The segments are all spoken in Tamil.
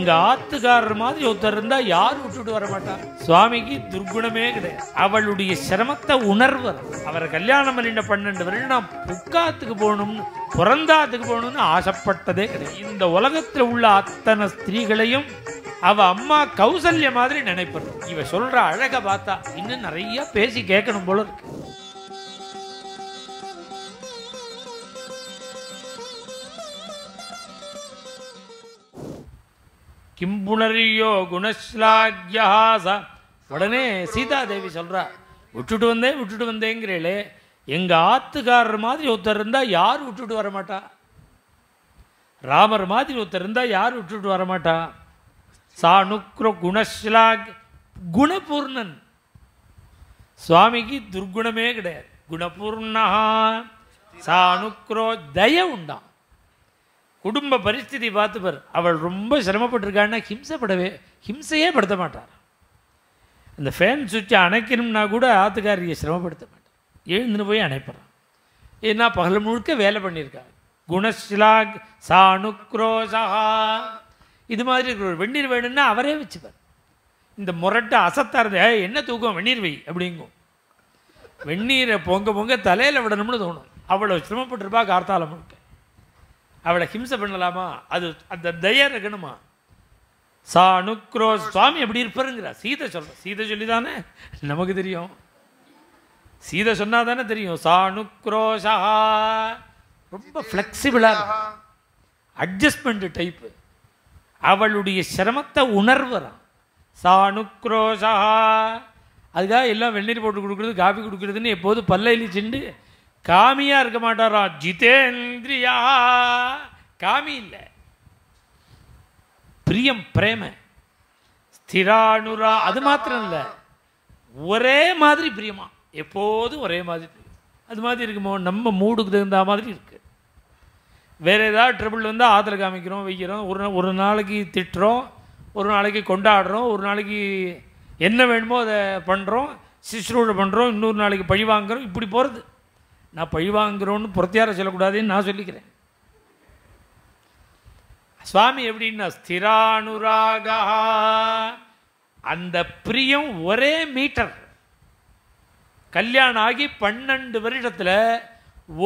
எங்க ஆத்துக்காரர் மாதிரி ஒருத்தர் இருந்தா யார் விட்டுட்டு வர மாட்டார். சுவாமிக்கு துர்குணமே கிடையாது. அவளுடைய சிரமத்தை உணர்வர். அவரை கல்யாணம் பண்ணிட்ட 12 வருடம் நான் புக்காத்துக்கு போகணும்னு பிறந்தாத்துக்கு போகணும்னு ஆசைப்பட்டதே கிடையாது. இந்த உலகத்துல உள்ள அத்தனை ஸ்திரீகளையும் அவ அம்மா கௌசல்ய மாதிரி நினைப்பது. இவ சொல்ற அழக பார்த்தா இன்னும் நிறைய பேசி கேட்கணும் போல இருக்கு. கிம்புணரியோ குணஸ்லாக்யாச. உடனே சீதாதேவி சொல்றா, விட்டுட்டு வந்தேங்கிறீங்களே, எங்க ஆத்துக்காரர் மாதிரி ஒருத்தர் இருந்தா யார் விட்டுட்டு வரமாட்டா? ராமர் மாதிரி ஒருத்தர் இருந்தா யார் விட்டுட்டு வரமாட்டா? சாணுக்ரோ குணஸ்லாக். குணபூர்ணன். சுவாமிக்கு துர்குணமே கிடையாது. குணபூர்ணா சாணுக்ரோ. தய உண்டாம். குடும்ப பரிஸ்திதி பார்த்துப்பார். அவள் ரொம்ப சிரமப்பட்டிருக்கான்னா ஹிம்சையே படுத்த மாட்டார். அந்த ஃபேன் சுவிட்சை அணைக்கணும்னா கூட ஆத்துக்காரியை சிரமப்படுத்த மாட்டார். எழுந்துன்னு போய் அணைப்படுறான். ஏன்னா பகல் முழுக்க வேலை பண்ணியிருக்காங்க. குணஸ்லாக் சாணுக்ரோசா. இது மாதிரி இருக்கிற வெந்நீர் வேணும்னா அவரே வச்சுப்பார். இந்த முரட்டை அசத்தா இருந்த என்ன தூக்கம் வெந்நீர் வை அப்படிங்கும். வெந்நீரை பொங்க தலையில் விடணும்னு தோணும். அவ்வளோ சிரமப்பட்டிருப்பா கார்த்தால முழுக்க. அவளை ஹிம்சை பண்ணலாமா? அது அந்த தயா இருக்கணுமா? சாணுக்ரோ. சுவாமி எப்படி இருப்பாருங்கிறா. சீதை சொல்ற. சீதை சொல்லி தானே நமக்கு தெரியும். சீதை சொன்னா தானே தெரியும். சாணுக்ரோஷா. ரொம்ப ஃப்ளெக்சிபிளா, அட்ஜஸ்ட்மெண்ட் டைப்பு. அவளுடைய சிரமத்தை உணர்வரான். சாணுக்ரோஷா. அதுக்காக எல்லாம் வெந்நீர் போட்டு கொடுக்குறது, காஃபி கொடுக்குறதுன்னு எப்போது பல்லையிலி செண்டு காமியா இருக்க மாட்டாரா. ஜிதேந்திரியா. காமி இல்லை, பிரியம், பிரேம, ஸ்திரானுரா. அது மாத்திரம் இல்லை, ஒரே மாதிரி பிரியமா, எப்போதும் ஒரே மாதிரி. அது மாதிரி இருக்குமோ நம்ம மூடுக்கு தகுந்த மாதிரி இருக்கு. வேற ஏதாவது ட்ரபிள் வந்தால் ஆற்றுல காமிக்கிறோம், வைக்கிறோம். ஒரு நாளைக்கு திட்டுறோம், ஒரு நாளைக்கு கொண்டாடுறோம், ஒரு நாளைக்கு என்ன வேணுமோ அதை பண்ணுறோம், சிஸ்ரூட பண்ணுறோம், இன்னொரு நாளைக்கு பழி வாங்குறோம். இப்படி போகிறது. நான் பழி வாங்குறோன்னு புறத்தியார சொல்லக்கூடாதுன்னு நான் சொல்லிக்கிறேன். சுவாமி எப்படின்னா ஸ்திரானுராகா. அந்த பிரியம் ஒரே மீட்டர். கல்யாணம் ஆகி 12 வருடத்தில்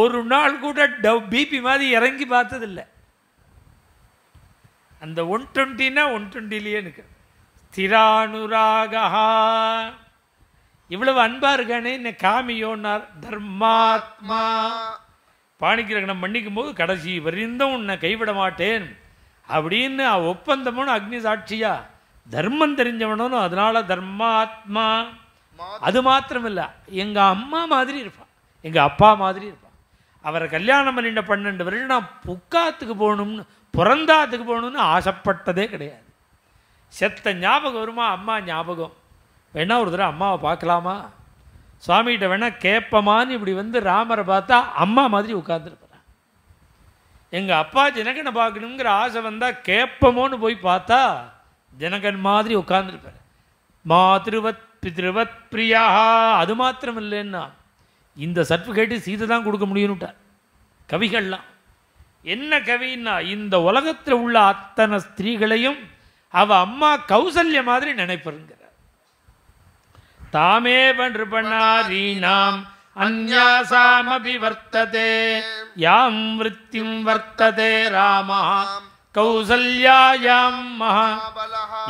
ஒரு நாள் கூட பிபி மாதிரி இறங்கி பார்த்ததில்லை. அந்த 120னா 120லேயே இருக்கு. ஸ்திரானுராகா. இவ்வளவு அன்பா இருக்கானே என்ன காமியோன்னார். தர்மாத்மா. பாணிக்கிரகணம் பண்ணிக்கும் போது கடைசி வரிந்தும் உன்னை கைவிட மாட்டேன் அப்படின்னு ஒப்பந்தமும் அக்னி சாட்சியா தர்மம் தெரிஞ்சவனும். அதனால தர்மாத்மா. அது மாத்திரம் இல்லை, எங்க அம்மா மாதிரி இருப்பான், எங்க அப்பா மாதிரி இருப்பான். அவரை கல்யாணம் பண்ணிட்ட 12 வருடம் நான் புக்காத்துக்கு போகணும்னு பிறந்தாத்துக்கு போகணும்னு ஆசைப்பட்டதே கிடையாது. செத்த ஞாபகம் வருமா? அம்மா ஞாபகம். வேணா ஒரு தடவை அம்மாவை பார்க்கலாமா, சுவாமிகிட்ட வேணா கேட்பமான்னு இப்படி வந்து ராமரை பார்த்தா அம்மா மாதிரி உட்கார்ந்துருப்பார். எங்கள் அப்பா ஜனகனை பார்க்கணுங்கிற ஆசை வந்தால் கேட்பமோன்னு போய் பார்த்தா ஜனகன் மாதிரி உட்கார்ந்துருப்பார். மாத்ருவத் பித்ருவத் பிரியா. அது மாத்திரம் இல்லைன்னா இந்த சர்டிஃபிகேட்டு சீதை தான் கொடுக்க முடியும்னுட்டார் கவிகள்லாம். என்ன கவின்னா இந்த உலகத்தில் உள்ள அத்தனை ஸ்திரீகளையும் அவ அம்மா கௌசல்ய மாதிரி நினைப்பருங்கிறார். தாமே பண்றுபண்ணாரீனாம் அந்யாசாமபி வர்த்ததே யாம் விருத்திம் வர்த்ததே ராமா கௌசல்யாயாம் மகா.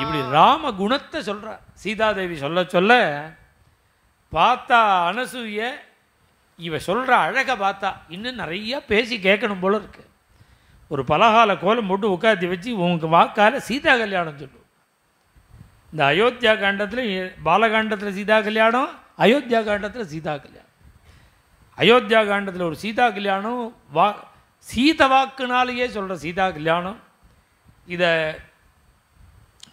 இப்படி ராம குணத்தை சொல்றார் சீதாதேவி சொல்ல சொல்ல. பார்த்தா அனசூய இவ சொல்ற அழக பார்த்தா இன்னும் நிறைய பேசி கேட்கணும் போல இருக்கு. ஒரு பலகால கோலம் போட்டு உட்காந்து வச்சு உங்க வாக்கால சீதா கல்யாணம் சொல்லுவோம். இந்த அயோத்தியா காண்டத்தில் பாலகாண்டத்தில் சீதா கல்யாணம், அயோத்தியா காண்டத்தில் சீதா கல்யாணம். அயோத்தியா காண்டத்தில் ஒரு சீதா கல்யாணம் சீத வாக்குனாலேயே சொல்கிற சீதா கல்யாணம். இதை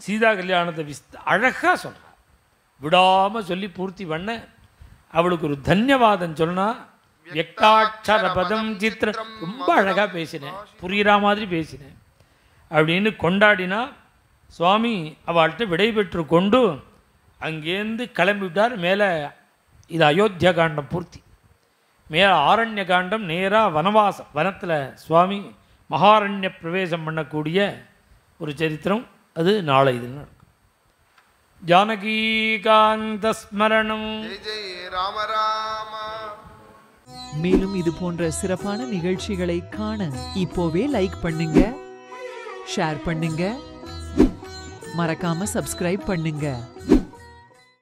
சீதா கல்யாணத்தை அழகாக சொல்கிறார், விடாமல் சொல்லி பூர்த்தி பண்ண. அவளுக்கு ஒரு தன்யவாதம் சொன்னா. எக்டாட்சர பதம் சித்திர. ரொம்ப அழகாக பேசினேன், புரிகிற மாதிரி பேசினேன் அப்படின்னு கொண்டாடினா. சுவாமி அவள்கிட்ட விடை பெற்று கொண்டு அங்கேருந்து கிளம்பிவிட்டார். மேலே இது அயோத்தியா காண்டம் பூர்த்தி. மேலே ஆரண்ய காண்டம் நேராக வனவாசம், வனத்தில் சுவாமி மகாரண்ய பிரவேசம் பண்ணக்கூடிய ஒரு சரித்திரம். அது நாளை இது நடக்கும். ஜானகீகாந்த ஸ்மரணம். ஜெய ஜெய ராம ராம. மேலும் இது போன்ற சிறப்பான நிகழ்ச்சிகளை காண இப்போவே லைக் பண்ணுங்க, ஷேர் பண்ணுங்க, மறக்காம சப்ஸ்கிரைப் பண்ணுங்க.